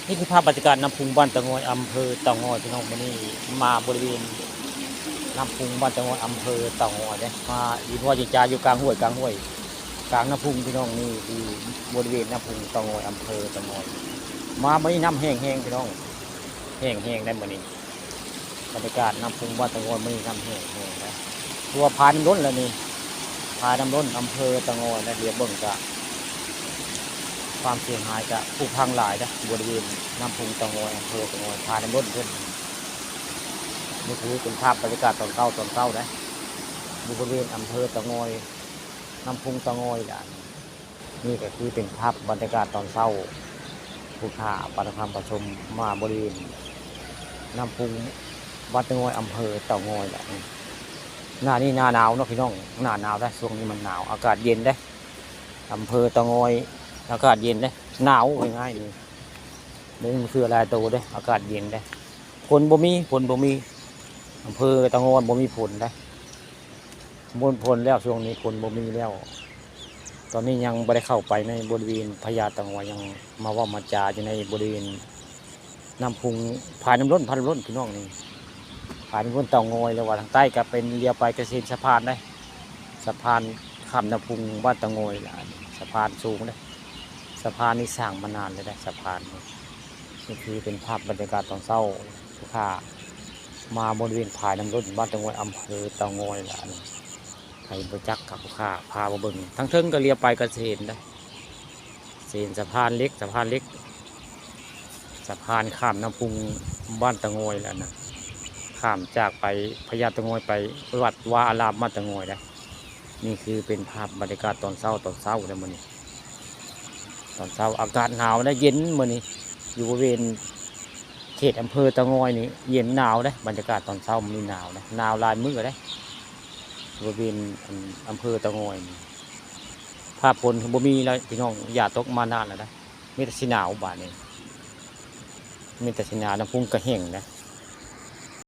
นี่คือภาพบรรยากาศน้ำพุงบ้านตะงอยอำเภอเตางอยพี่น้องวันนี้มาบริเวณน้ำพุงบ้านตะงอยอำเภอเตางอยเนี่ยมาอยู่ว่าจะจ่าอยู่กลางห้วยกลางน้ำพุงพี่น้องนี่คือบริเวณน้ำพุงเตางอยอำเภอเตางอยมาไม่น้ำแห้งพี่น้องแห้งได้หมดนี้บรรยากาศน้ำพุงบ้านตะงอยไม่น้ำแห้งนะตัวพาน้ำล้นแล้วนี่พาน้ำล้นอำเภอเตางอยนะเดี๋ยวเบิ่งกะความเสียหายจะผุพังหลายนะบริเวณน้ำพุงเตางอยอำเภอเตางอยพาน้ำล้นขึ้นนี่คือเป็นภาพบรรยากาศตอนเช้านะบริเวณอำเภอเตางอยน้ำพุงเตางอยนี่ก็คือเป็นภาพบรรยากาศตอนเช้าผู้ข่าปฏิธรรมประชมมาบริเวณน้ำพุงบ้านเตางอยอำเภอเตางอยหน้านี่หน้าหนาวเนาะพี่น้องหน้าหนาวได้ช่วงนี้มันหนาวอากาศเย็นได้อำเภอเตางอยอากาศเย็นได้หนาวง่ายๆนี่มันคืออะไรตัวได้อากาศเย็นได้ฝนบ่มีอำเภอเตางอยบ่มีฝนได้ฝนแล้วช่วงนี้ฝนบ่มีแล้วตอนนี้ยังไม่ได้เข้าไปในบริเวณพญาเตางอยยังมาว่ามาจาอยู่ในบริเวณน้ำพุงผาน้ำล้นพี่น้องนี่ผาน้ำล้นเตางอยแล้วว่าทางใต้ก็เป็นเลี้ยวไปเกษตรสะพานได้สะพานข้ามน้ำพุงบ้านเตางอยสะพานสูงได้สะพานนี้สร้างมานานเลยได้สะพานนี่คือเป็นภาพบรรยากาศตอนเช้าทุกข่ามาบริเวณผาน้ำล้นบ้านเตางอยอำเภอเตางอยไทยประจักษ์กับข้าพามาเบิ่งทั้งเทิงก็เรียบไปกระเซ็นได้เซ็นสะพานเล็กสะพานข้ามน้ำพุงบ้านตะงอยแล้วนะข้ามจากไปพญาตะงอยไปวัดวาอารามบ้านตะงอยได้นี่คือเป็นภาพบรรยากาศตอนเช้าเลยมื้อนี้ตอนเช้าอากาศหนาวนะเย็นมื้อนี้อยู่บริเวณเขตอำเภอตะงอยนี่เย็นหนาวได้บรรยากาศตอนเช้ามันหนาวนะหนาวลายมือได้บริเวณอำเภอเตางอยภาพฝนบ่มีแล้วพี่น้องอย่าตกมานานแล้วนะมีแต่สิหนาวบาดนี้มีแต่สิหนาวน้ำพุงกระแห้งนะ